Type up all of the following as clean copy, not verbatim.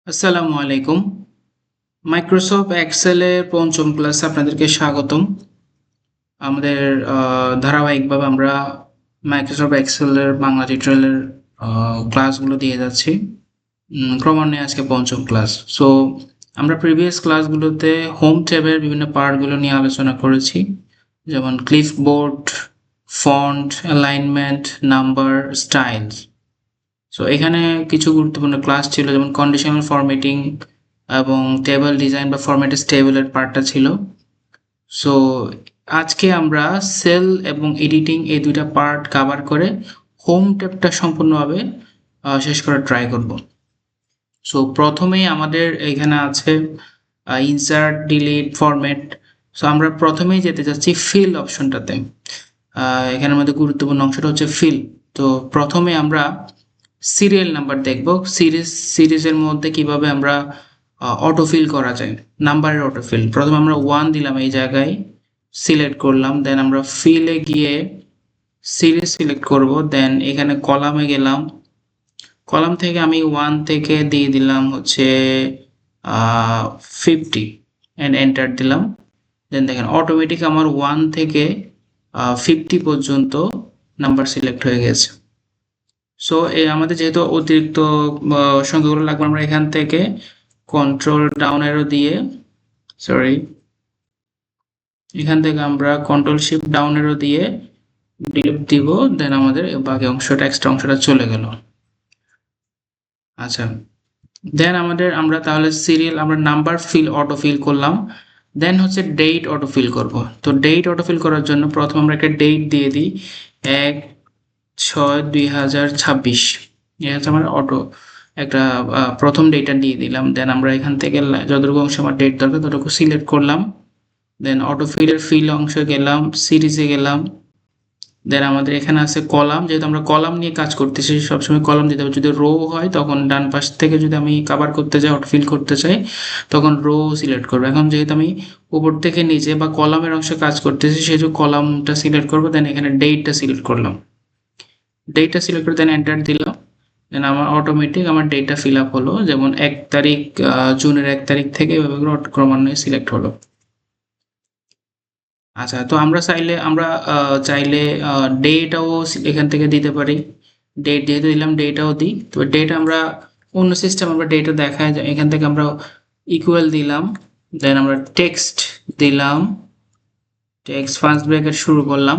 আসসালামু আলাইকুম। মাইক্রোসফট এক্সেলের পঞ্চম ক্লাসে আপনাদেরকে স্বাগতম। আমাদের ধারাবাহিকভাবে আমরা মাইক্রোসফট এক্সেলের বাংলা টিউটোরিয়ালের ক্লাসগুলো দিয়ে যাচ্ছি। ক্রমান্বয়ে আজকে পঞ্চম ক্লাস। সো আমরা প্রিভিয়াস ক্লাসগুলোতে হোম ট্যাবের বিভিন্ন পার্টগুলো নিয়ে আলোচনা করেছি, যেমন clipboard, font, alignment, number, styles. So এখানে কিছু গুরুত্বপূর্ণ ক্লাস ছিল, যেমন কন্ডিশনাল ফরম্যাটিং এবং টেবল ডিজাইন বা ফরম্যাটেড টেবলের পার্টটা ছিল। সো আজকে আমরা সেল এবং এডিটিং এই দুইটা পার্ট কভার করে হোম ট্যাবটা সম্পূর্ণভাবে শেষ করার ট্রাই করব। সো প্রথমেই আমাদের এখানে আছে ইনসার্ট, ডিলিট, ফরম্যাট। সো আমরা প্রথমেই যেতে যাচ্ছি ফিল অপশনটাতে। এখানের মধ্যে গুরুত্বপূর্ণ অংশটা হচ্ছে ফিল। তো প্রথমে আমরা সিরিয়াল নাম্বার দেখব। সিরিজের মধ্যে কিভাবে আমরা অটোফিল করা যায়, নাম্বারের অটোফিল। প্রথমে আমরা 1 দিলাম, এই জায়গায় সিলেক্ট করলাম, দেন আমরা ফিলে গিয়ে সিরিজ সিলেক্ট করব, দেন এখানে কলামে গেলাম, কলাম থেকে আমি 1 থেকে দিয়ে দিলাম হচ্ছে 50 অ্যান্ড এন্টার দিলাম। দেন দেখেন অটোমেটিক আমার 1 থেকে 50 পর্যন্ত নাম্বার সিলেক্ট হয়ে গেছে। সো আমাদের যেহেতু অতিরিক্ত সংখ্যাগুলো লাগবে, আমরা এখান থেকে কন্ট্রোল ডাউন অ্যারো দিয়ে এখান থেকে আমরা কন্ট্রোল শিফট ডাউন অ্যারো দিয়ে ডিলিট দিব, দেন আমাদের বাকি অংশটা, এক্সট্রা অংশটা চলে গেল। আচ্ছা, দেন আমরা তাহলে সিরিয়াল, আমরা নাম্বার ফিল অটো ফিল করলাম, দেন হচ্ছে ডেট অটো ফিল করব। তো ডেট অটো ফিল করার জন্য প্রথমে আমরা একটা ডেট দিয়ে দিই, 1/6/2026। এই হচ্ছে আমার অটো একটা প্রথম ডেটটা দিয়ে দিলাম। দেন আমরা এখান থেকে যতটুকু অংশ আমার ডেট দরকার ততটুকু সিলেক্ট করলাম, দেন অটো ফিলের ফিল অংশে গেলাম, সিরিজে গেলাম, দেন আমাদের এখানে আছে কলাম। যেহেতু আমরা কলাম নিয়ে কাজ করতেছি, সবসময় কলাম দিতে হবে। যদি রো হয় তখন ডান পাশ থেকে যদি আমি কভার করতে চাই, অটো ফিল করতে চাই, তখন রো সিলেক্ট করবো। এখন যেহেতু আমি উপর থেকে নিচে বা কলামের অংশে কাজ করতেছি, সেহেতু কলামটা সিলেক্ট করবো, দেন এখানে ডেটটা সিলেক্ট করলাম, ডেটটা সিলেক্ট করে দেন এন্টার দিলাম। দেন আমার অটোমেটিক আমার ডেটটা ফিল আপ হলো, যেমন 1 তারিখ, জুনের 1 তারিখ থেকে এভাবে করে ক্রমান্বয়ে সিলেক্ট হলো। আচ্ছা, তো আমরা চাইলে ডেটাও এখান থেকে দিতে পারি। ডেট যেহেতু দিলাম, ডেটাও দিই। তো ডেট আমরা অন্য সিস্টেম, আমরা ডেটা দেখায় এখান থেকে আমরা ইকুয়াল দিলাম, দেন আমরা টেক্সট দিলাম, টেক্সট ফার্স্ট ব্র্যাকেট শুরু করলাম।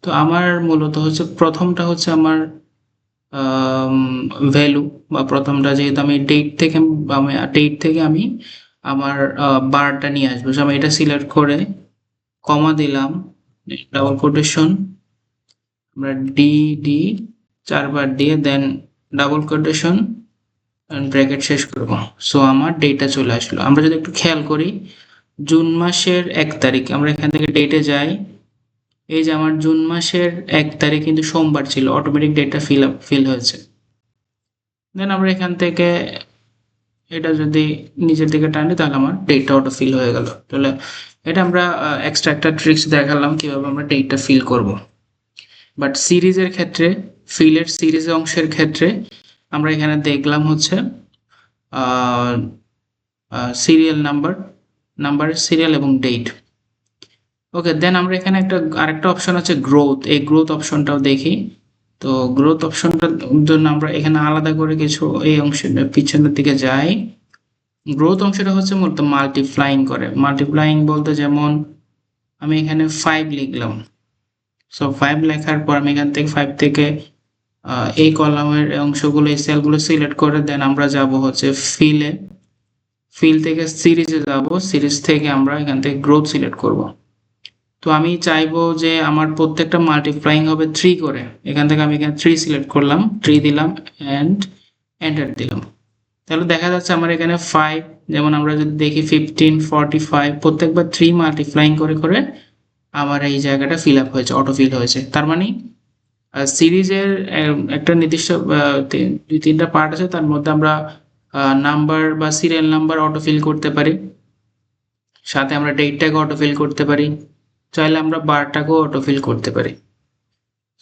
তো আমার মূলত হচ্ছে প্রথমটা হচ্ছে আমার ভ্যালু, বা প্রথমটা যেহেতু আমি ডেট থেকে আমি আমার বারটা নিয়ে আসবো। আমি এটা সিলেক্ট করে কমা দিলাম, ডাবল কোটেশন, আমরা ডি ডি 4 বার দিয়ে দেন ডাবল কোটেশন ব্র্যাকেট শেষ করব। সো আমার ডেটা চলে আসলো। আমরা যদি একটু খেয়াল করি, জুন মাসের 1 তারিখ, আমরা এখান থেকে ডেটে যাই, এই যে আমার জুন মাসের 1 তারিখ কিন্তু সোমবার ছিল, অটোমেটিক ডেটটা ফিল হয়েছে। দেন আমরা এখান থেকে এটা যদি নিচের দিকে টানি, তাহলে আমার ডেটটা অটো ফিল হয়ে গেল। তাহলে এটা আমরা এক্সট্রা একটা ট্রিক্স দেখালাম কিভাবে আমরা ডেটটা ফিল করব। বাট সিরিজের ক্ষেত্রে, ফিলের সিরিজ অংশের ক্ষেত্রে আমরা এখানে দেখলাম হচ্ছে সিরিয়াল নাম্বারের সিরিয়াল এবং ডেট। ওকে, দেন আমরা এখানে আরেকটা অপশন আছে গ্রোথ, এই গ্রোথ অপশনটাও দেখি। তো গ্রোথ অপশনটার জন্য আমরা এখানে আলাদা করে কিছু এই অংশের পিছনের দিকে যাই। গ্রোথ অংশটা হচ্ছে মূলত মাল্টিপ্লাইং করে। মাল্টিপ্লাইং বলতে যেমন আমি এখানে 5 লিখলাম। সো 5 লেখার পর আমি এখান থেকে 5 থেকে এই কলামের অংশগুলো, এই সেলগুলো সিলেক্ট করে দেন আমরা যাব হচ্ছে ফিল থেকে সিরিজে যাব, সিরিজ থেকে আমরা এখান থেকে গ্রোথ সিলেক্ট করব। তো আমি চাইবো যে আমার প্রত্যেকটা মাল্টিপ্লাইং হবে 3 করে। এখান থেকে আমি এখানে 3 সিলেক্ট করলাম, 3 দিলাম অ্যান্ড এন্টার দিলাম। তাহলে দেখা যাচ্ছে আমার এখানে 5, যেমন আমরা যদি দেখি 15, 45, প্রত্যেকবার 3 মাল্টিপ্লাইং করে করে আমার এই জায়গাটা ফিল আপ হয়েছে, অটো ফিল হয়েছে। তার মানে সিরিজের একটা নির্দিষ্ট 2-3টা পার্ট আছে, তার মধ্যে আমরা নাম্বার বা সিরিয়াল নাম্বার অটো ফিল করতে পারি, সাথে আমরা ডেটটাকে অটো ফিল করতে পারি, চাইলে আমরা বারটাকেও অটো ফিল করতে পারি।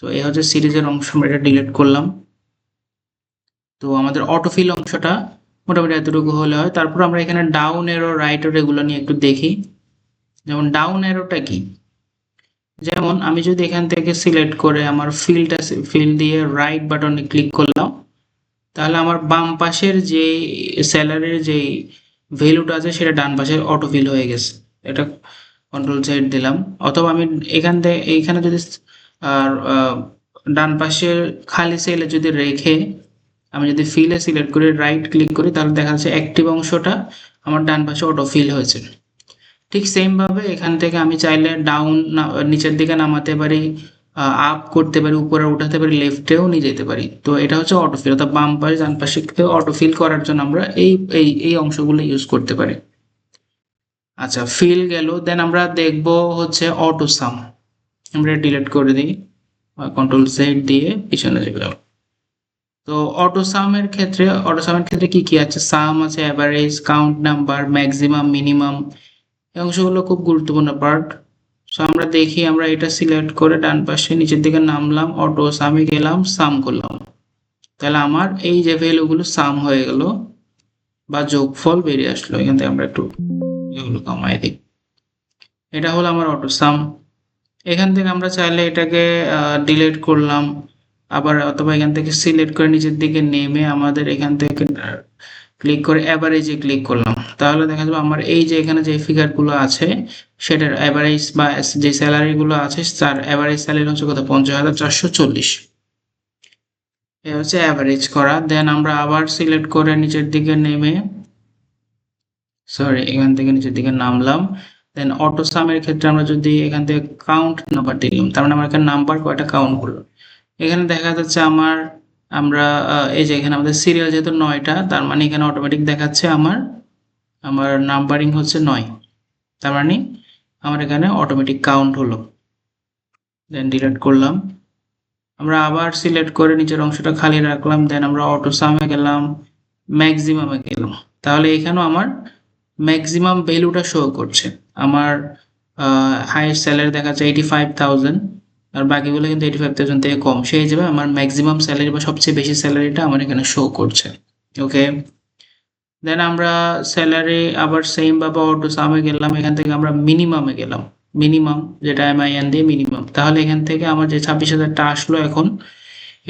তো এই হচ্ছে সিরিজের অংশ, আমরা এটা ডিলিট করলাম। তো আমাদের অটো ফিল অংশটা মোটামুটি এতটুকু হলে হয়। তারপর আমরা এখানে ডাউন এরো, রাইট এরো এগুলো নিয়ে একটু দেখি। যেমন ডাউন এরোটা কি, যেমন আমি যদি এখান থেকে সিলেক্ট করে আমার ফিল দিয়ে রাইট বাটনে ক্লিক করলাম, তাহলে আমার বাম পাশের যে স্যালারির যে ভ্যালুটা আছে সেটা ডান পাশে অটো ফিল হয়ে গেছে। এটা কন্ট্রোল জেড দিলাম। অথবা আমি এইখানে যদি আর ডান পাশের খালি সেলে যদি রেখে আমি যদি ফিলে সিলেক্ট করে রাইট ক্লিক করি, তাহলে দেখা যাচ্ছে অ্যাক্টিভ অংশটা আমার ডান পাশে অটো ফিল হয়েছে। ঠিক সেম ভাবে এখান থেকে আমি চাইলে ডাউন নিচের দিকে নামাতে পারি, আপ করতে পারি, উপরে উঠাতে পারি, লেফটেও নিয়ে যেতে পারি। তো এটা হচ্ছে অটোফিল, অর্থাৎ বাম পাশে ডান পাশে অটোফিল করার জন্য আমরা এই অংশগুলো ইউজ করতে পারি। আচ্ছা, ফিল গেল। দেন আমরা দেখব হচ্ছে অটো সাম। আমরা ডিলিট করে দিই, কন্ট্রোল জেড দিয়ে পিছনে গেলাম। তো অটো সামের ক্ষেত্রে কি কি আছে? সাম আছে, average, count number, maximum, minimum. এই অংশগুলো খুব গুরুত্বপূর্ণ পার্ট। সো আমরা দেখি, আমরা এটা সিলেক্ট করে ডান পাশে নিচের দিকে নামলাম, অটো সামে গেলাম, সাম করলাম, তাহলে আমার এই যে ভ্যালুগুলো সাম হয়ে গেল বা যোগফল বেরিয়ে আসলো। এখান থেকে আমরা একটু এগুলো কমাই দিই। এটা হলো আমার অটো সাম। এখান থেকে আমরা চাইলে এটাকে ডিলিট করলাম, আবার অথবা এখান থেকে সিলেক্ট করে নিচের দিকে নেমে আমাদের এখান থেকে ক্লিক করে অ্যাভারেজে ক্লিক করলাম, তাহলে দেখা যাবে আমার এই যে এখানে যে ফিগারগুলো আছে সেটার অ্যাভারেজ বা যে স্যালারিগুলো আছে তার অ্যাভারেজ স্যালারি হচ্ছে কত? 50,440। এ হচ্ছে অ্যাভারেজ করা। দেন আমরা আবার সিলেক্ট করে নিচের দিকে নেমে এখান থেকে নিচের দিকে নামলাম। দেন অটো সামের ক্ষেত্রে আমরা যদি এখান থেকে কাউন্ট নাম্বার দিলাম, তার মানে আমার এখানে নাম্বার কয়টা কাউন্ট করলো। এখানে দেখা যাচ্ছে আমরা এই যে এখানে আমাদের সিরিয়াল যেহেতু 9টা, তার মানে এখানে অটোমেটিক দেখাচ্ছে আমার নাম্বারিং হচ্ছে 9। তার মানে আমার এখানে অটোমেটিক কাউন্ট হলো। দেন ডিলিট করলাম। আমরা আবার সিলেক্ট করে নিচের অংশটা খালি রাখলাম। দেন আমরা অটো সামে গেলাম, ম্যাক্সিমামে গেলাম, তাহলে এখানেও আমার ম্যাক্সিমাম ভ্যালুটা শো করছে। আমার হাইয়েস্ট স্যালারি দেখাচ্ছে 85,000, আর বাকিগুলো কিন্তু 85,000 থেকে কম। সেই হিসেবে আমার ম্যাক্সিমাম স্যালারি বা সবচেয়ে বেশি স্যালারিটা আমার এখানে শো করছে। ওকে, দেন আমরা স্যালারি আবার সেম ভাবে অটো সামে গেলাম, এখান থেকে আমরা মিনিমামে গেলাম, মিনিমাম যেটা MIN দিয়ে মিনিমাম। তাহলে এখান থেকে আমার যে 26,000টা আসলো এখন,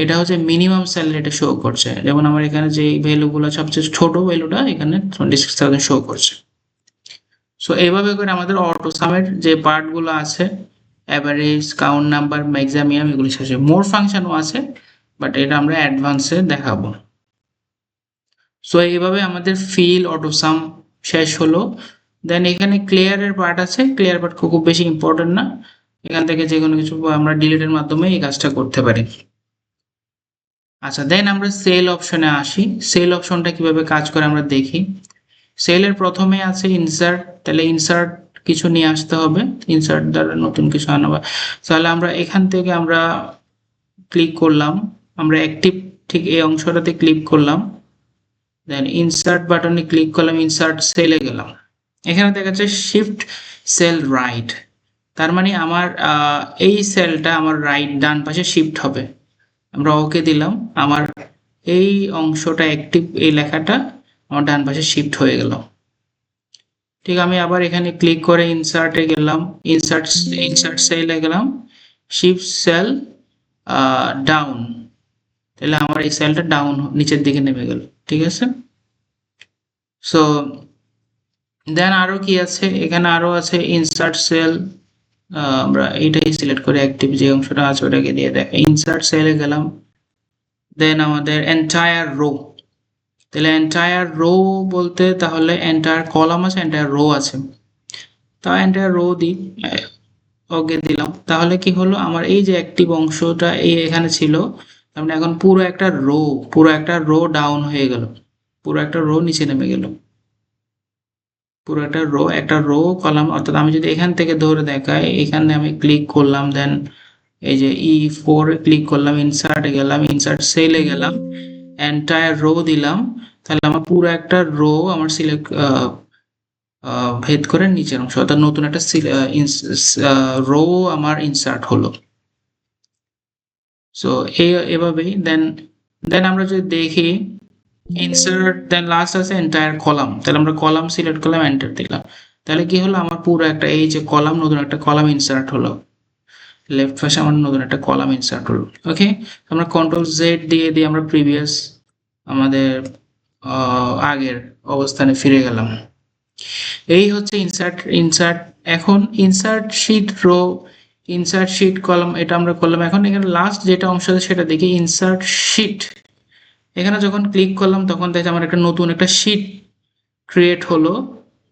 এটা হচ্ছে মিনিমাম স্যালারিটা শো করছে। যেমন আমার এখানে যে ভ্যালুগুলো সবচেয়ে ছোট ভ্যালুটা এখানে 26,000 শো করছে। সো এইভাবে করে আমাদের অটো সামের যে পার্টগুলো আছে, অ্যাভারেজ, কাউন্ট নাম্বার, ম্যাক্সিমাম, এগুলি শেষে মোর ফাংশনও আছে, বাট এটা আমরা অ্যাডভান্সে দেখাবো। সো এইভাবে আমাদের ফিল, অটো সাম শেষ হলো। দেন এখানে ক্লিয়ারের পার্ট আছে। ক্লিয়ার পার্ট খুব বেশি ইম্পর্টেন্ট না, এখান থেকে যে কোনো কিছু আমরা ডিলিটের মাধ্যমে এই কাজটা করতে পারি। আচ্ছা, দেন আমরা সেল অপশনে আসি। সেল অপশনটা কিভাবে কাজ করে আমরা দেখি। সেলের প্রথমে আছে ইনসার্ট, তাহলে ইনসার্ট কিছু নিয়ে আসতে হবে, ইনসার্ট দ্বারা নতুন কিছু আনা। তাহলে আমরা এখান থেকে আমরা ক্লিক করলাম, আমরা অ্যাক্টিভ ঠিক এই অংশটাতে ক্লিক করলাম, দেন ইনসার্ট বাটনে ক্লিক করলাম, ইনসার্ট সেলে গেলাম। এখানে দেখা যাচ্ছে শিফট সেল রাইট, তার মানে আমার এই সেলটা আমার ডান পাশে শিফট হবে। আমরা ওকে দিলাম, আমার এই অংশটা অ্যাক্টিভ, এই লেখাটা আমার ডান পাশে শিফট হয়ে গেল। ঠিক, আমি আবার এখানে ক্লিক করে ইনসার্টে গেলাম, ইনসার্ট সেলে গেলাম, শিফট সেল ডাউন, তাহলে আমার এই সেলটা ডাউন নিচের দিকে নেমে গেল। ঠিক আছে, সো দেন আরো কি আছে, এখানে আরো আছে ইনসার্ট সেল। আমরা এইটাই সিলেক্ট করে অ্যাক্টিভ যে অংশটা আছে ওটাকে দিয়ে দেখ, ইনসার্ট সেলে গেলাম। দেন আমাদের এন্টায়ার রো, তাহলে এন্টায়ার রো বলতে তাহলে এন্টায়ার কলাম আছে, এন্টায়ার রো আছে, তা এন্টায়ার রো দিই, ওকে দিলাম। তাহলে কি হলো, আমার এই যে অ্যাক্টিভ অংশটা এখানে ছিল, তার মানে এখন পুরো একটা রো ডাউন হয়ে গেল, পুরো একটা রো নিচে নেমে গেল, পুরো একটা রো কলাম। অর্থাৎ আমি যদি এখান থেকে ধরে দেখাই, এখানে আমি ক্লিক করলাম, দেন এই যে E4 ক্লিক করলাম, ইনসার্টে গেলাম, ইনসার্ট সেলে গেলাম, এন্টায়ার রো দিলাম, তাহলে আমার পুরো একটা রো আমার সিলেক্ট ভেদ করে নিচের অংশ, অর্থাৎ নতুন একটা রো আমার ইনসার্ট হলো। সো এভাবেই দেন আমরা যদি দেখি ইনসার্ট দেন লাস্ট আছে এন্টায়ার কলাম, তাহলে আমরা কলাম সিলেক্ট করলাম, এন্টার দিলাম, তাহলে কি হলো আমার পুরো একটা এই যে কলাম, নতুন একটা কলাম ইনসার্ট হলো, লেফট পাশে আমার নতুন একটা কলাম ইনসার্ট হলো। ওকে, আমরা কন্ট্রোল জেড দিয়ে দিয়ে আমরা প্রিভিয়াস আমাদের আগের অবস্থানে ফিরে গেলাম। এই হচ্ছে ইনসার্ট ইনসার্ট। এখন insert sheet row, insert sheet column, এটা আমরা করলাম। এখন এখানে লাস্ট যেটা অংশ আছে সেটা দেখি, ইনসার্ট শীট। এখানে যখন ক্লিক করলাম তখন দেখি আমার একটা নতুন একটা শীট ক্রিয়েট হলো,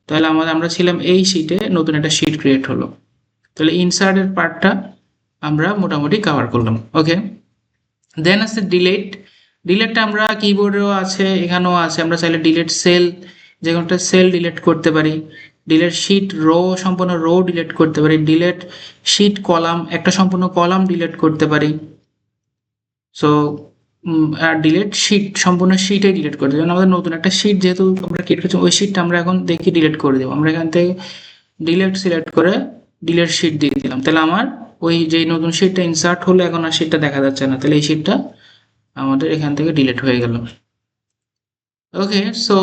তাহলে আমরা ছিলাম এই শীটে, নতুন একটা শীট ক্রিয়েট হলো। তাহলে ইনসার্টের পার্টটা আমরা মোটামুটি কভার করলাম। ওকে, দেন আছে ডিলেট। ডিলেটটা আমরা কিবোর্ডেও আছে, এখানেও আছে, আমরা চাইলে ডিলেট সেল, যে কোনো একটা সেল ডিলেট করতে পারি, ডিলেট শীট রো, সম্পূর্ণ রো ডিলেট করতে পারি, ডিলেট শীট কলাম, একটা সম্পূর্ণ কলাম ডিলেট করতে পারি। সো আর ডিলেট শীট, সম্পূর্ণ শীটে ডিলেট করতে, যেমন আমাদের নতুন একটা শীট যেহেতু আমরা ক্রিয়েট করছি, ওই শীটটা আমরা এখন দেখি ডিলেট করে দেবো। আমরা এখান থেকে ডিলেট সিলেক্ট করে ডিলেট শীট দিয়ে দিলাম, তাহলে আমার ওই যে নতুন শীটটা ইনসার্ট হলো, এখন আর শীটটা দেখা যাচ্ছে না, তাহলে এই শীটটা আমাদের এখান থেকে ডিলিট হয়ে গেল। ওকে, সো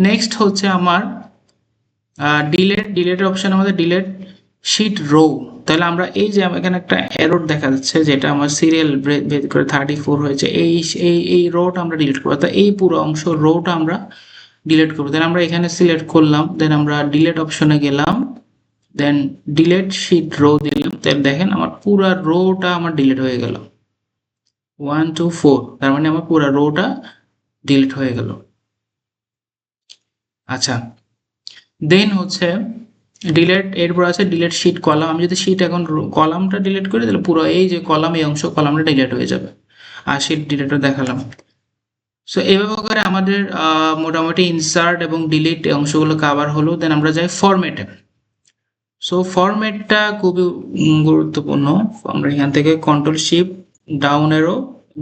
নেক্সট হচ্ছে আমার ডিলেটের অপশন, আমাদের ডিলেট শীট রো। তাহলে আমরা এই যে এখানে একটা এরর দেখা যাচ্ছে, যেটা আমার সিরিয়াল ভেদ করে 34 হয়েছে, এই রোটা আমরা ডিলিট করবো, তো এই পুরো অংশ রোটা আমরা ডিলিট করবো। দেন আমরা এখানে সিলেক্ট করলাম, দেন আমরা ডিলেট অপশনে গেলাম, দেন ডিলেট শীট রো দিলাম, তাহলে দেখেন আমার পুরো রোটা আমার ডিলিট হয়ে গেল, 1 2 4, তার মানে আমার পুরো রোটা ডিলিট হয়ে গেল। আচ্ছা, দেন হচ্ছে ডিলেট, এরপর আছে ডিলেট শীট কলাম। আমি যদি শীট এখন কলামটা ডিলিট করি, তাহলে পুরো এই যে কলাম, এই অংশ কলামটা ডিলিট হয়ে যাবে, আর শীট ডিলেটও দেখালাম। সো এইভাবে করে আমাদের মোটামুটি ইনসার্ট এবং ডিলিট এই অংশগুলো কাভার হলো। দেন আমরা যাই ফরম্যাটে। সো ফরম্যাটটা খুবই গুরুত্বপূর্ণ। আমরা এখান থেকে কন্ট্রোল শিফট ডাউন এরো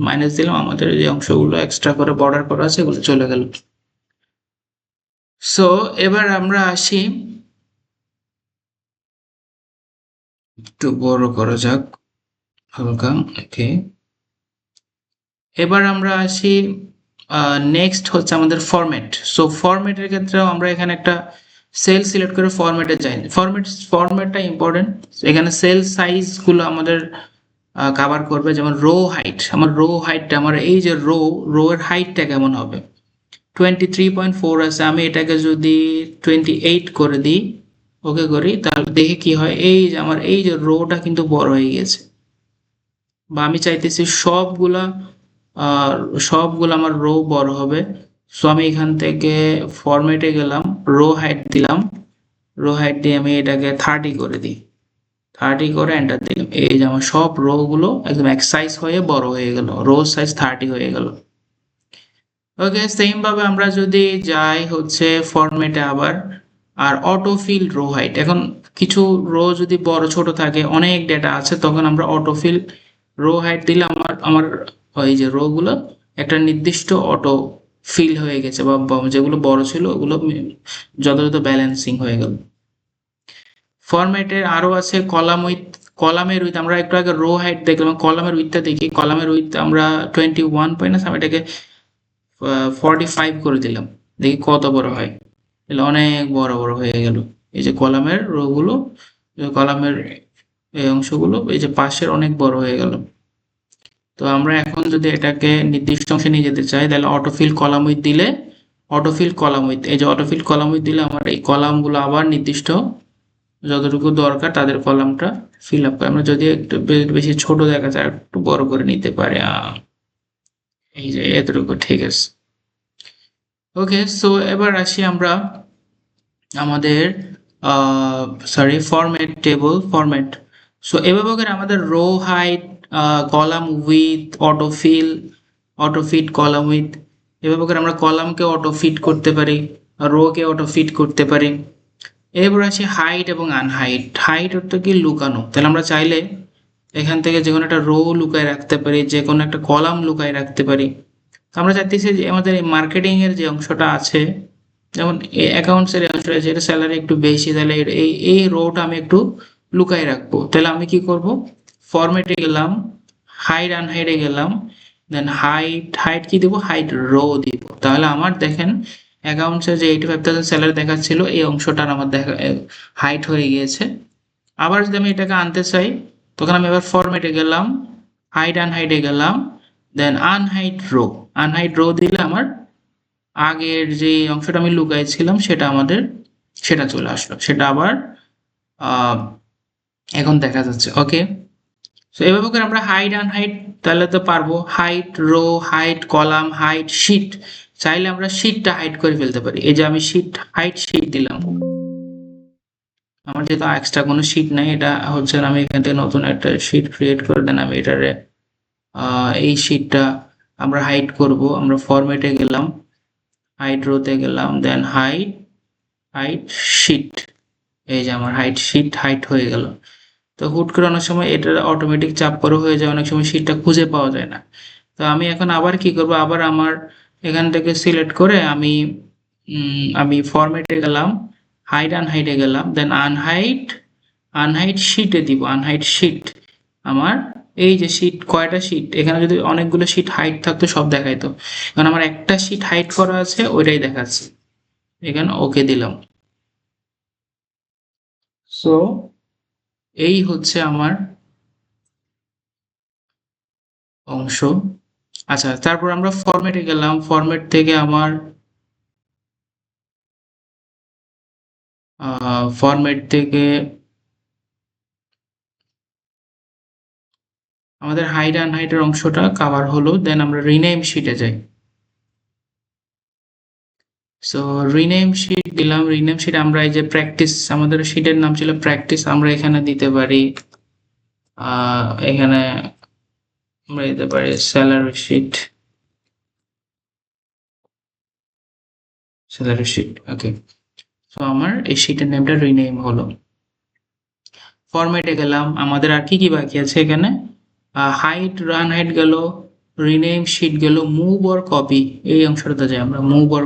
মাইনাস দিলাম, আমাদের যে অংশগুলো এক্সট্রা করে বর্ডার করা আছে এগুলো চলে গেল। সো এবার আমরা আসি, একটু বড় করা যাক হালকা। ওকে, এবার আমরা আসি নেক্সট হচ্ছে আমাদের ফরম্যাট। সো ফরম্যাটের ক্ষেত্রেও আমরা এখানে একটা সেল সিলেক্ট করে ফরম্যাটে যাই। ফরম্যাটটা ইম্পর্টেন্ট, এখানে সেল সাইজগুলো আমাদের কাভার করবে। যেমন রো হাইট, আমার রো হাইটটা, আমার এই যে রো এর হাইটটা কেমন হবে, 23.4 আছে, আমি এটাকে যদি 28 করে দিই, ওকে করি, তাহলে দেখে কি হয়, এই যে আমার এই যে রোটা কিন্তু বড় হয়ে গেছে। বা আমি চাইতেছি সবগুলো আমার রো বড় হবে। সো আমি এখান থেকে ফরম্যাটে গেলাম, রো হাইট দিলাম, রো হাইট দিয়ে আমি এটাকে 30 করে দিই, 30 করে এন্টার দিলাম, এই যে আমার সব রো গুলো একদম এক সাইজ হয়ে বড় হয়ে গেল, রো সাইজ 30 হয়ে গেল। ওকে, সেম ভাবে আমরা যদি যাই হচ্ছে ফরম্যাটে আবার, আর অটোফিল রো হাইট, এখন কিছু রো যদি বড় ছোট থাকে, অনেক ডেটা আছে, তখন আমরা অটোফিল রো হাইট দিলে আমার আমার ওই যে রো গুলো একটা নির্দিষ্ট অটো ফিল হয়ে গেছে, বা যেগুলো বড় ছিল ওগুলো যথাযথ ব্যালেন্সিং হয়ে গেল। ফরম্যাটের আরো আছে কলাম উইথ, কলামের উইথ, আমরা একটু আগে রো হাইট দেখলাম, কলামের উইথটা দেখি, কলামের উইথ আমরা 21 পাই না, আমি এটাকে 45 করে দিলাম, দেখি কত বড় হয়, তাহলে অনেক বড় বড় হয়ে গেল। এই যে কলামের রো গুলো, কলামের এই অংশগুলো এই যে পাশের অনেক বড় হয়ে গেল। তো আমরা এখন যদি এটাকে নির্দিষ্ট অংশে নিয়ে যেতে চাই, তাহলে অটোফিল কলাম উইথ দিলে, অটোফিল কলাম উইথ, এই যে অটোফিল কলাম উইথ দিলে আমার এই কলামগুলো আবার নির্দিষ্ট যতটুকু দরকার তাদের কলামটা ফিল আপ করে। আমরা যদি একটু বেশি ছোট দেখা যায়, একটু বড় করে নিতে পারি, এই যে এতটুকু, ঠিক আছে। ওকে, সো এবার আসি আমরা আমাদের ফরম্যাট, টেবল ফরম্যাট। সো এভাবে করে আমাদের row height, column width, auto fit column width, এভাবে করে আমরা কলামকে অটো ফিট করতে পারি, রো কে অটো ফিট করতে পারি। এরপর আছে হাইট এবং আনহাইট। হাইট অর্থ কি, লুকানো, তাহলে আমরা চাইলে এখান থেকে যে কোনো একটা রো লুকায় রাখতে পারি, যে কোনো একটা কলাম লুকায় রাখতে পারি। আমরা চাইতেছি যে আমাদের এই মার্কেটিং এর যে অংশটা আছে, যেমন অ্যাকাউন্টস এর অংশ আছে, এটা স্যালারি একটু বেশি, তাহলে এই রোটা আমি একটু লুকায় রাখবো। তাহলে আমি কি করব, ফরম্যাটে গেলাম, হাইড আনহাইডে গেলাম, দেন হাইট কি দিব, হাইট রো দিব। তাহলে আমার দেখেন অ্যাকাউন্টসে যে 85,000 স্যালারি দেখাচ্ছিল এই অংশটার আমার দেখা হাইট হয়ে গিয়েছে। আবার যদি আমি এটাকে আনতে চাই তখন আমি আবার ফরম্যাটে গেলাম, হাইট আনহাইটে গেলাম, দেন আনহাইট রো দিলে আমার আগের যে অংশটা আমি লুকাইছিলাম সেটা চলে আসলো, সেটা আবার এখন দেখা যাচ্ছে। ওকে, তো এভাবে করে আমরা হাইট আনহাইট তাহলে তো পারবো, hide row, height column, hide sheet. চাইলে আমরা শিটটা হাইট করে ফেলতে পারি। এই যে আমি হাইট শিট দিলাম, আমার যেহেতু এক্সট্রা কোনো শিট নাই, এটা হচ্ছে আমি এখান থেকে নতুন একটা শিট ক্রিয়েট করে দেন আমি এটারে এই শিটটা আমরা হাইট করব। আমরা ফরম্যাটে গেলাম, হাইট রোতে গেলাম, দেন হাইট শিট। এই যে আমার হাইট হয়ে গেল। তো হুট করে অনেক সময় এটা অটোমেটিক চাপ করে হয়ে যায়, অনেক সময় শিটটা খুঁজে পাওয়া যায় না। তো আমি এখন আবার কি করব, আবার আমার এখান থেকে সিলেক্ট করে আমি ফরম্যাটে গেলাম, হাইট আনহাইটে গেলাম, দেন আনহাইট শিটে দিব, আনহাইট শিট। আমার এই যে শিট, কয়টা শিট, এখানে যদি অনেকগুলো শিট হাইট থাকতো সব দেখাইতো, কারণ আমার একটা শিট হাইট করা আছে ওইটাই দেখাচ্ছে। এখানে ওকে দিলাম। সো এই হচ্ছে আমার অংশ। আচ্ছা, তারপর আমরা ফরম্যাটে গেলাম, ফরম্যাট থেকে আমার ফরম্যাট থেকে আমাদের হাইট আনহাইটের অংশটা কভার হলো, দেন আমরা রিনেম শিটে যাই। সো রিনেম শিট দিলাম, রিনেম শিট আমরা এই যে প্র্যাকটিস, আমাদের শিটের নাম ছিল প্র্যাকটিস, আমরা এখানে দিতে পারি এখানে আমরা দিতে পারি স্যালারি শিট। ওকে, সো আমার এই শিটের নেমটা রিনেম হলো। ফরম্যাটে গেলাম, আমাদের আর কি বাকি আছে এখানে, হাইট আনহাইট গেল, রিনেম শিট গেল, মুভ অর কপি, এই অংশটাতে যাই আমরা, মুভ অর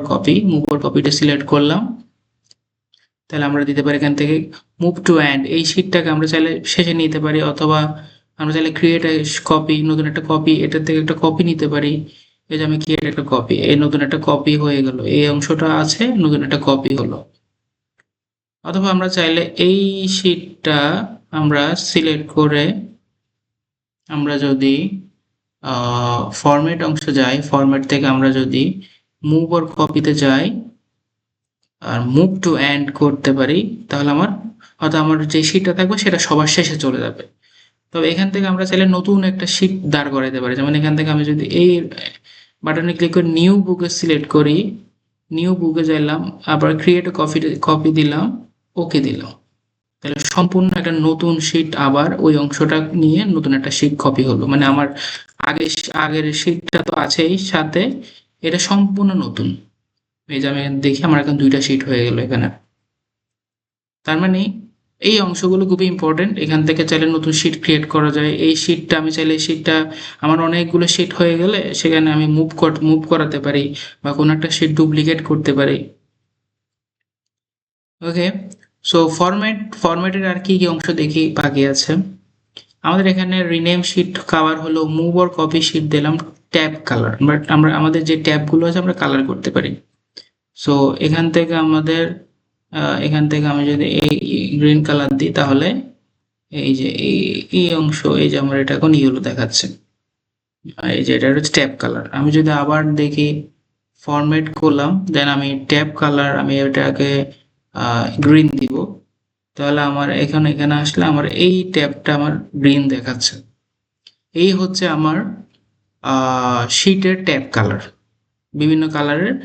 কপিটা সিলেক্ট করলাম। তাহলে আমরা দিতে পারি এখান থেকে মুভ টু এন্ড, এই শিটটাকে আমরা চাইলে শেষে নিতে পারি, অথবা আমরা চাইলে ক্রিয়েট কপি, নতুন একটা কপি, এটার থেকে একটা কপি নিতে পারি। এই যে আমি ক্রিয়েট একটা কপি, এই নতুন একটা কপি হয়ে গেল, এই অংশটা আছে, নতুন একটা কপি হলো। অথবা আমরা চাইলে এই শিটটা আমরা সিলেক্ট করে আমরা যদি ফরম্যাট অংশ যাই, ফরম্যাট থেকে আমরা যদি মুভ অর কপিতে যাই আর মুভ টু এন্ড করতে পারি, তাহলে হয়তো আমার যে শিটটা থাকবে সেটা সবার শেষে চলে যাবে। তবে এখান থেকে আমরা চাইলে নতুন একটা শিট দাঁড় করাইতে পারি। যেমন এখান থেকে আমি যদি এই বাটনে ক্লিক করে নিউ বুকে সিলেক্ট করি, নিউ বুকে যাইলাম, আবার ক্রিয়েট কপি দিলাম, ওকে দিলাম, তাহলে সম্পূর্ণ একটা নতুন শিট, আবার ওই অংশটা নিয়ে নতুন একটা শিট কপি হলো। মানে আমার আগের শিটটা তো আছেই সাথে, এটা সম্পূর্ণ নতুন। এই যে আমি দেখি আমার এখন 2টা শিট হয়ে গেল এখানে। তার মানে এই অংশগুলো খুবই ইম্পর্টেন্ট। এখান থেকে চাইলে নতুন শিট ক্রিয়েট করা যায়। এই শিটটা আমি চাইলে শিটটা আমার অনেকগুলো শিট হয়ে গেলে সেখানে আমি মুভ করাতে পারি, বা কোনো একটা শিট ডুপ্লিকেট করতে পারি। ওকে, সো ফরম্যাটের আর কি অংশ দেখি বাকি আছে। আমাদের এখানে রিনেম শিট কভার হলো, মুভ অর কপি শিট দিলাম, ট্যাব কালার, বাট আমরা আমাদের যে ট্যাবগুলো আছে আমরা কালার করতে পারি। সো এখান থেকে আমি যদি এই গ্রিন কালার দিই, তাহলে এই যে এই অংশ, এই যে আমার এটা এখন ইয়েলো দেখাচ্ছে, এই যে এটা হচ্ছে ট্যাব কালার। আমি যদি আবার দেখি ফরম্যাট করলাম, দেন আমি ট্যাব কালার আমি এটাকে গ্রিন দিব, তাহলে আমার এখানে আসলে আমার এই ট্যাবটা আমার গ্রিন দেখাচ্ছে। এই হচ্ছে আমার শিটের ট্যাব কালার, বিভিন্ন কালারের।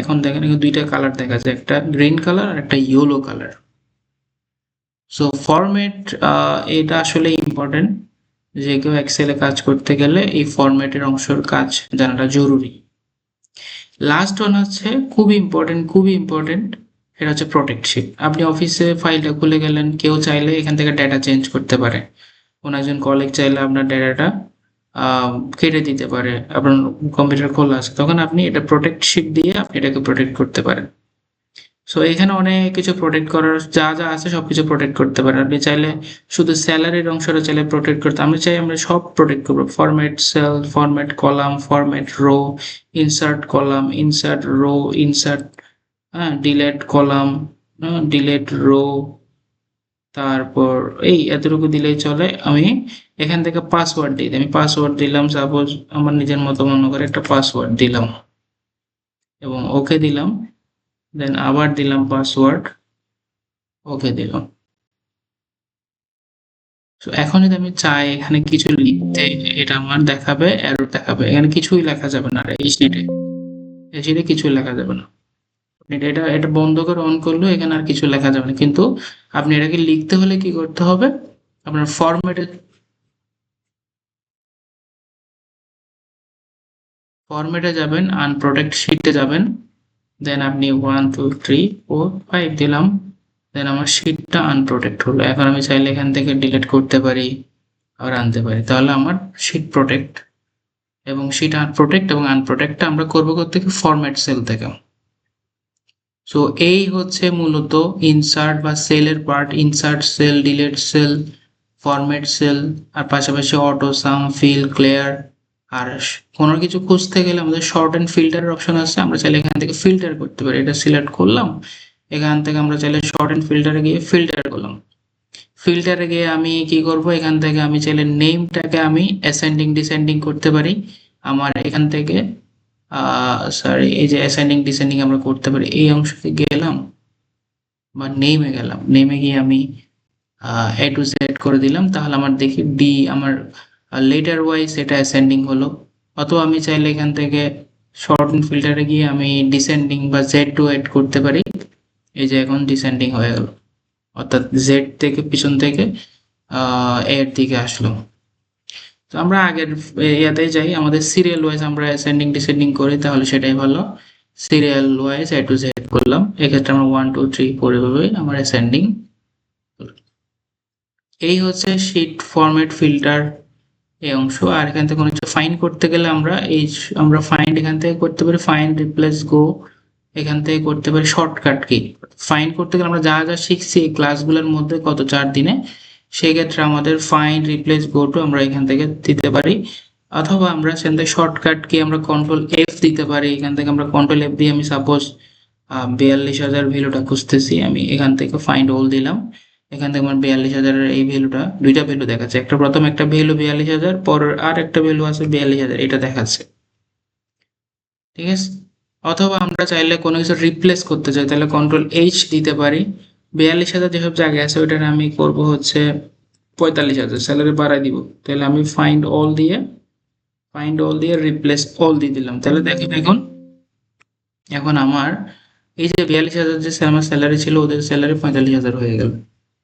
এখন দেখেন এখানে 2টা কালার দেখা যায়, একটা গ্রিন কালার আর একটা ইয়েলো কালার। সো ফরম্যাট এটা আসলে ইম্পর্টেন্ট, যে কেউ এক্সেলে কাজ করতে গেলে এই ফরম্যাটের অংশের কাজ জানাটা জরুরি। লাস্ট ওয়ান হচ্ছে খুবই ইম্পর্টেন্ট, এটা হচ্ছে প্রোটেক্ট শিট। আপনি অফিসে ফাইলটা খুলে গেলেন, কেউ চাইলে এখান থেকে ডেটা চেঞ্জ করতে পারে, কোনো একজন কলিগ চাইলে আপনার ডেটাটা কেটে দিতে পারে, আপনার কম্পিউটার খোলা আছে, তখন আপনি এটা প্রোটেক্ট শিট দিয়ে আপনি এটাকে প্রোটেক্ট করতে পারেন। সো এখানে অনেক কিছু প্রোটেক্ট করার যা যা আছে সবকিছু প্রোটেক্ট করতে পারেন। আপনি চাইলে শুধু স্যালারির অংশটা চাইলে প্রোটেক্ট করতে, আমি চাই আমরা সব প্রোটেক্ট করবো, format cell, format column, format row, insert column, insert row, insert delete column, delete row, তারপর এই এতটুকু দিলেই চলে। আমি এখান থেকে পাসওয়ার্ড দিই, আমি পাসওয়ার্ড দিলাম, সাপোজ আমার নিজের মতো মনে করে একটা পাসওয়ার্ড দিলাম এবং ওকে দিলাম, দেন আবার দিলাম পাসওয়ার্ড, ওকে দিলাম। তো এখন যদি আমি চাই এখানে কিছু লিখতে, এটা আমার দেখাবে, এরর দেখাবে, এখানে কিছুই লেখা যাবে না। এইচডিতে কিছুই লেখা যাবে না। আপনি এটা এটা বন্ধ করে অন করলেও এখানে আর কিছু লেখা যাবে না, কিন্তু আপনি এটাকে লিখতে হলে কি করতে হবে, আপনার ফরম্যাটে যাবেন, আনপ্রোটেক্ট শিটে যাবেন, দেন আপনি 1 2 3 4 5 দিলাম, দেন আমার শিটটা আনপ্রোটেক্ট হলো। এখন আমি চাইলে এখান থেকে ডিলিট করতে পারি, আবার আনতে পারি, তাহলে আমার শিট প্রোটেক্ট এবং শিট আনপ্রোটেক্ট এবং আনপ্রোটেক্টটা আমরা করবো থেকে ফরম্যাট সেল থেকে। সো এই হচ্ছে মূলত ইনসার্ট বা সেলের part, insert cell, delete cell, format cell, আর পাশাপাশি অটো সাম, ফিল, ক্লিয়ার। আর কোনো কিছু খুঁজতে গেলে আমাদের শর্ট অ্যান্ড ফিল্টারের অপশন আছে, আমরা চাইলে এখান থেকে ফিল্টার করতে পারি। এটা সিলেক্ট করলাম, এখান থেকে আমরা চাইলে শর্ট অ্যান্ড ফিল্টারে গিয়ে ফিল্টার করলাম। ফিল্টারে গিয়ে আমি কি করব, এখান থেকে আমি চাইলে নেমটাকে আমি অ্যাসেন্ডিং ডিসেন্ডিং করতে পারি। আমার এখান থেকে সরি, এই যে অ্যাসেন্ডিং ডিসেন্ডিং আমরা করতে পারি, এই অংশতে গেলাম বা নেমে গেলাম, নেমে গিয়ে আমি এ টু জেড করে দিলাম, তাহলে আমার দেখি ডি আমার লেটার ওয়াইজ এটা অ্যাসেন্ডিং হলো। অথবা আমি চাইলে এখান থেকে শর্ট ফিল্টারে গিয়ে আমি ডিসেন্ডিং বা জেড টু এড করতে পারি। এই যে এখন ডিসেন্ডিং হয়ে গেল, অর্থাৎ জেড থেকে পিছন থেকে এর দিকে আসলো। তো আমরা আগের ইয়াতেই যাই, আমাদের সিরিয়াল ওয়াইজ আমরা অ্যাসেন্ডিং ডিসেন্ডিং করি, তাহলে সেটাই ভালো। Serial wise A to Z করলাম, এক্ষেত্রে আমরা 1 2 3 4 এভাবে আমার অ্যাসেন্ডিং। এই হচ্ছে শিট ফরম্যাট ফিল্টার এই অংশ। আর এখান থেকে কোনো কিছু ফাইন্ড করতে গেলে আমরা ফাইন্ড এখান থেকে করতে পারি, ফাইন্ড রিপ্লেস গো, এখান থেকে করতে পারি শর্টকাট কি। ফাইন্ড করতে গেলে আমরা যা যা শিখছি এই ক্লাসগুলোর মধ্যে গত 4 দিনে, সেই ক্ষেত্রে আমাদের ফাইন্ড রিপ্লেস গো টু আমরা এখান থেকে দিতে পারি, অথবা আমরা এখান থেকে শর্টকাট কি আমরা কন্ট্রোল এফ দিতে পারি। এখান থেকে আমরা কন্ট্রোল এফ দিয়ে আমি সাপোজ 42,000 ভ্যালুটা খুঁজতেছি, আমি এখান থেকে ফাইন্ড অল দিলাম, এখান থেকে আমার 42,000-এর এই ভ্যালুটা, দুইটা ভ্যালু দেখাচ্ছে, একটা প্রথম একটা ভ্যালু 42,000, পরের আর একটা ভ্যালু আছে 42,000, এটা দেখাচ্ছে, ঠিক আছে। অথবা আমরা চাইলে কোনো কিছু রিপ্লেস করতে চাই, তাহলে কন্ট্রোল এইচ দিতে পারি। 42,000 যেসব জায়গায় আছে ওইটার আমি করব হচ্ছে 45,000, স্যালারি বাড়াই দিব, তাহলে আমি ফাইন্ড অল দিয়ে রিপ্লেস অল দিয়ে দিলাম, তাহলে দেখেন এখন এখন আমার এই যে 42,000 যে আমার স্যালারি ছিল, ওদের স্যালারি 45,000 হয়ে গেল।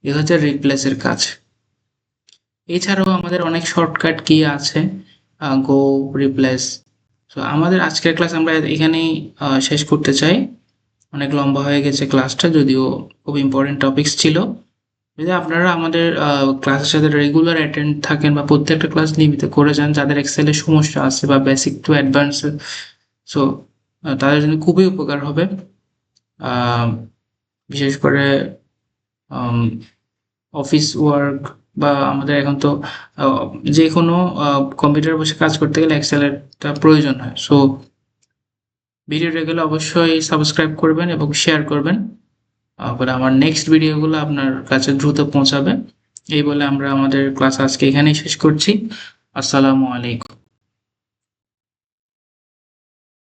এ হচ্ছে রিপ্লেসের কাজ। এছাড়াও আমাদের অনেক শর্টকাট কি আছে, গো, রিপ্লেস। তো আমাদের আজকের ক্লাস আমরা এখানেই শেষ করতে চাই, অনেক লম্বা হয়ে গেছে ক্লাসটা, যদিও খুব ইম্পর্টেন্ট টপিকস ছিল। যদি আপনারা আমাদের ক্লাসের সাথে রেগুলার অ্যাটেন্ড থাকেন বা প্রত্যেকটা ক্লাস নিয়মিত করে যান, যাদের এক্সেলের সমস্যা আছে বা বেসিক টু অ্যাডভান্স, সো তাদের জন্য খুবই উপকার হবে। বিশেষ করে অফিস ওয়ার্ক বা আমাদের এখন তো যে কোনো কম্পিউটার বসে কাজ করতে গেলে এক্সেলেরটা প্রয়োজন হয়। সো ভিডিওটা গেলে অবশ্যই সাবস্ক্রাইব করবেন এবং শেয়ার করবেন, তারপরে আমার নেক্সট ভিডিওগুলো আপনার কাছে দ্রুত পৌঁছাবে। এই বলে আমরা আমাদের ক্লাস আজকে এখানেই শেষ করছি। আসসালামু আলাইকুম।